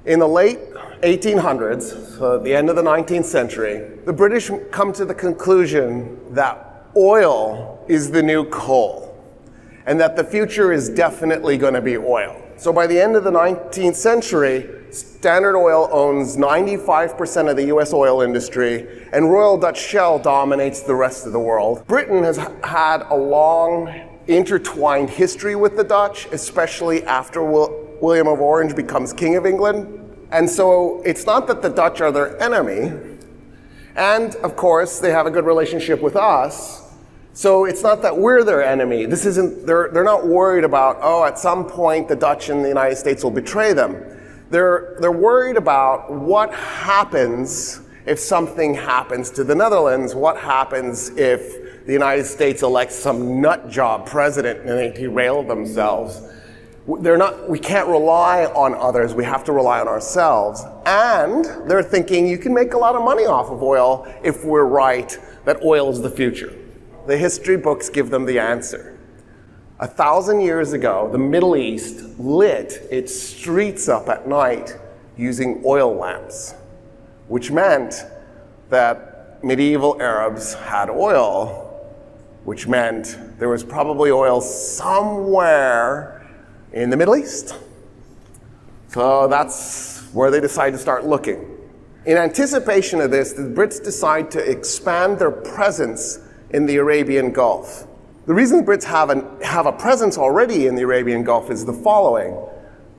In the late 1800s, so at the end of the 19th century, the British come to the conclusion that oil is the new coal, and that the future is definitely going to be oil. So by the end of the 19th century, Standard Oil owns 95% of the US oil industry, and Royal Dutch Shell dominates the rest of the world. Britain has had a long, intertwined history with the Dutch, especially after William of Orange becomes King of England. And so it's not that the Dutch are their enemy, and of course they have a good relationship with us, so it's not that we're their enemy. They're not worried about, oh, at some point the Dutch and the United States will betray them. They're worried about what happens if something happens to the Netherlands, what happens if the United States elects some nut job president and they derail themselves. We can't rely on others, we have to rely on ourselves. And they're thinking you can make a lot of money off of oil if we're right that oil is the future. The history books give them the answer. 1,000 years ago, the Middle East lit its streets up at night using oil lamps, which meant that medieval Arabs had oil, which meant there was probably oil somewhere in the Middle East. So that's where they decide to start looking. In anticipation of this, the Brits decide to expand their presence in the Arabian Gulf. The reason the Brits have a presence already in the Arabian Gulf is the following.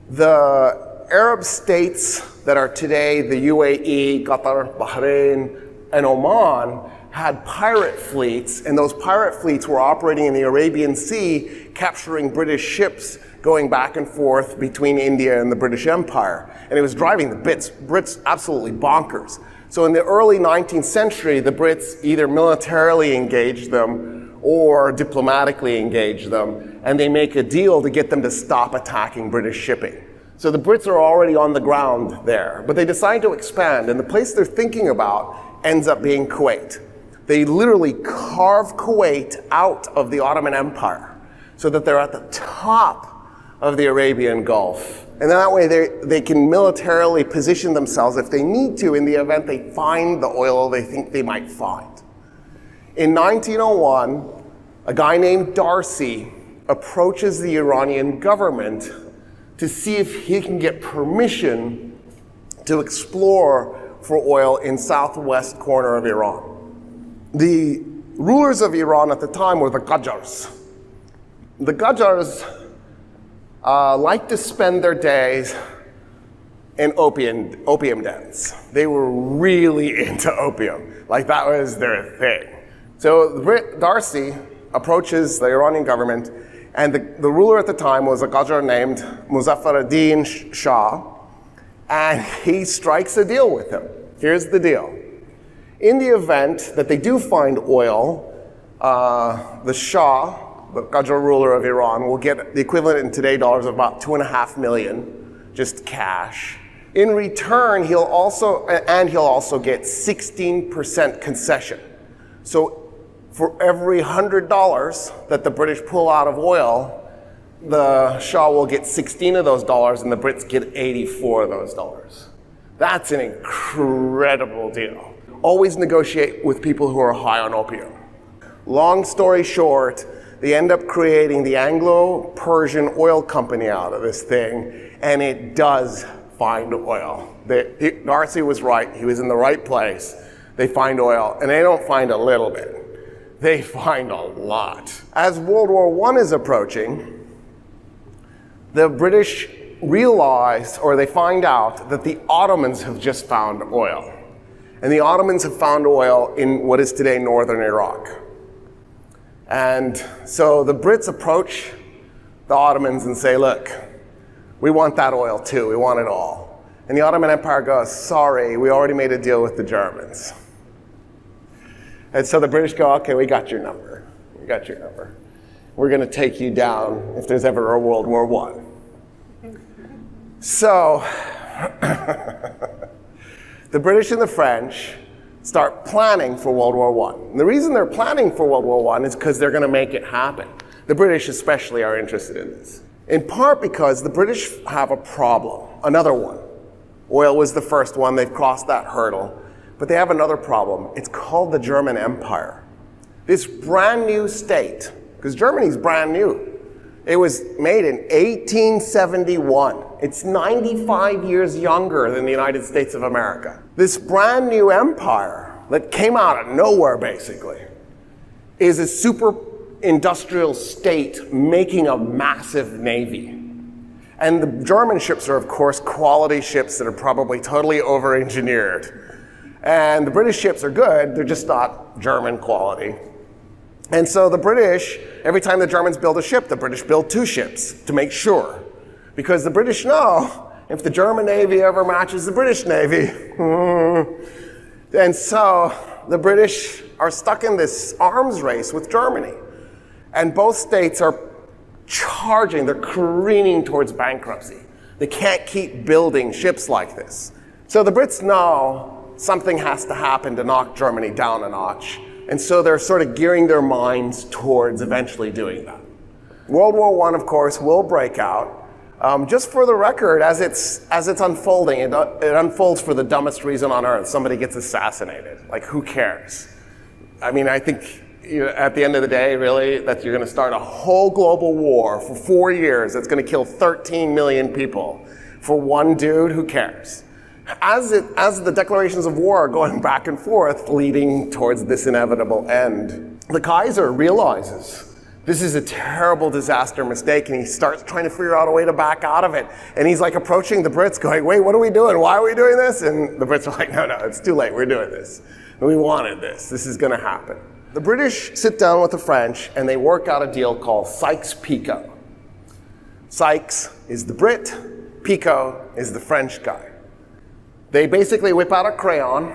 The Arab states that are today the UAE, Qatar, Bahrain, and Oman had pirate fleets, and those pirate fleets were operating in the Arabian Sea, capturing British ships going back and forth between India and the British Empire. And it was driving the Brits absolutely bonkers. So in the early 19th century, the Brits either militarily engaged them or diplomatically engaged them, and they make a deal to get them to stop attacking British shipping. So the Brits are already on the ground there, but they decide to expand, and the place they're thinking about ends up being Kuwait. They literally carve Kuwait out of the Ottoman Empire so that they're at the top of the Arabian Gulf. And that way they can militarily position themselves if they need to in the event they find the oil they think they might find. In 1901, a guy named Darcy approaches the Iranian government to see if he can get permission to explore for oil in southwest corner of Iran. The rulers of Iran at the time were the Qajars. The Qajars like to spend their days in opium dens. They were really into opium, like that was their thing. So Darcy approaches the Iranian government, and the ruler at the time was a Qajar named Muzaffar ad-Din Shah, and he strikes a deal with him. Here's the deal. In the event that they do find oil, the Shah, the Qajar ruler of Iran, will get the equivalent in today dollars of about $2.5 million, just cash. In return, he'll also get 16% concession. So for every $100 that the British pull out of oil, the Shah will get 16 of those dollars and the Brits get 84 of those dollars. That's an incredible deal. Always negotiate with people who are high on opium. Long story short, they end up creating the Anglo-Persian Oil Company out of this thing, and it does find oil. Darcy was right, he was in the right place. They find oil, and they don't find a little bit. They find a lot. As World War I is approaching, the British realize, or they find out, that the Ottomans have just found oil. And the Ottomans have found oil in what is today northern Iraq. And so the Brits approach the Ottomans and say, look, we want that oil too, we want it all. And the Ottoman Empire goes, sorry, we already made a deal with the Germans. And so the British go, okay, we got your number. We got your number. We're gonna take you down if there's ever a World War I. So, the British and the French start planning for World War I. And the reason they're planning for World War I is because they're going to make it happen. The British especially are interested in this. In part because the British have a problem, another one. Oil was the first one. They've crossed that hurdle. But they have another problem. It's called the German Empire. This brand new state, because Germany's brand new. It was made in 1871. It's 95 years younger than the United States of America. This brand new empire that came out of nowhere, basically, is a super industrial state making a massive navy. And the German ships are, of course, quality ships that are probably totally over-engineered. And the British ships are good, they're just not German quality. And so the British, every time the Germans build a ship, the British build two ships to make sure. Because the British know if the German Navy ever matches the British Navy. And so the British are stuck in this arms race with Germany. And both states are charging, they're careening towards bankruptcy. They can't keep building ships like this. So the Brits know something has to happen to knock Germany down a notch. And so they're sort of gearing their minds towards eventually doing that. World War I, of course, will break out. Just for the record, as it's unfolding, it unfolds for the dumbest reason on earth. Somebody gets assassinated. Like, who cares? I mean, I think at the end of the day, really, that you're going to start a whole global war for 4 years that's going to kill 13 million people for one dude. Who cares? As the declarations of war are going back and forth, leading towards this inevitable end, the Kaiser realizes this is a terrible disaster mistake, and he starts trying to figure out a way to back out of it. And he's like approaching the Brits going, wait, what are we doing? Why are we doing this? And the Brits are like, no, it's too late. We're doing this. And we wanted this. This is going to happen. The British sit down with the French, and they work out a deal called Sykes-Picot. Sykes is the Brit. Picot is the French guy. They basically whip out a crayon,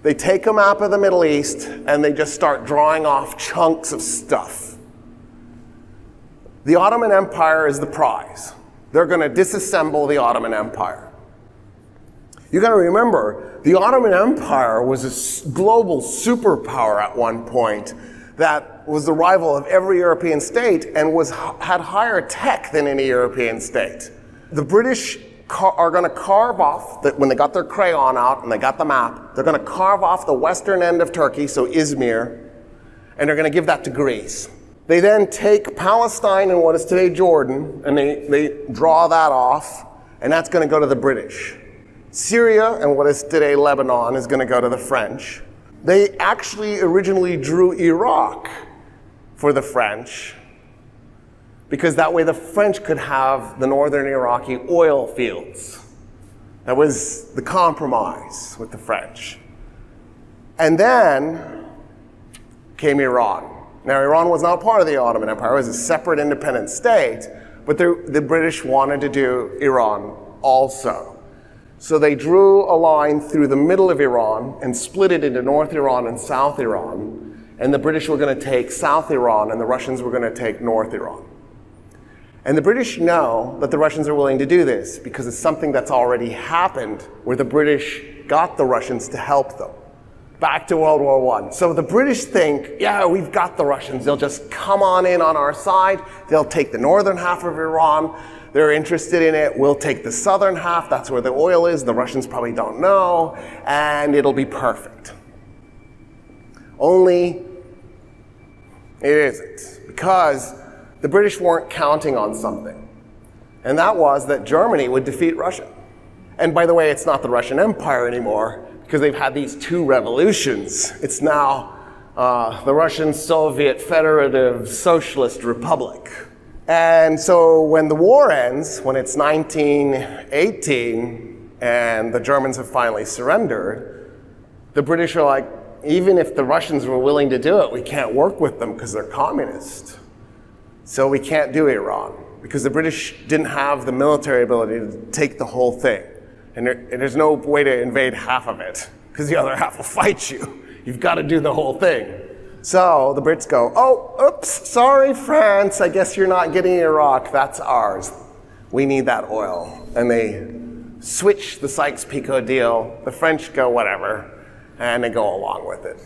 they take a map of the Middle East, and they just start drawing off chunks of stuff. The Ottoman Empire is the prize. They're going to disassemble the Ottoman Empire. You got to remember, the Ottoman Empire was a global superpower at one point that was the rival of every European state and had higher tech than any European state. The British are going to carve off, when they got their crayon out and they got the map, they're going to carve off the western end of Turkey, so Izmir, and they're going to give that to Greece. They then take Palestine and what is today Jordan, and they draw that off, and that's going to go to the British. Syria and what is today Lebanon is going to go to the French. They actually originally drew Iraq for the French, because that way the French could have the northern Iraqi oil fields. That was the compromise with the French. And then came Iran. Now, Iran was not part of the Ottoman Empire. It was a separate independent state, but the British wanted to do Iran also. So they drew a line through the middle of Iran and split it into North Iran and South Iran. And the British were going to take South Iran, and the Russians were going to take North Iran. And the British know that the Russians are willing to do this because it's something that's already happened where the British got the Russians to help them. Back to World War I. So the British think, yeah, we've got the Russians. They'll just come on in on our side. They'll take the northern half of Iran. They're interested in it. We'll take the southern half. That's where the oil is. The Russians probably don't know. And it'll be perfect. Only it isn't. Because the British weren't counting on something. And that was that Germany would defeat Russia. And by the way, it's not the Russian Empire anymore because they've had these two revolutions. It's now the Russian Soviet Federative Socialist Republic. And so when the war ends, when it's 1918 and the Germans have finally surrendered, the British are like, even if the Russians were willing to do it, we can't work with them because they're communist. So we can't do Iran because the British didn't have the military ability to take the whole thing. And there's no way to invade half of it because the other half will fight you. You've got to do the whole thing. So the Brits go, oh, oops, sorry, France. I guess you're not getting Iraq. That's ours. We need that oil. And they switch the Sykes-Picot deal. The French go, whatever. And they go along with it.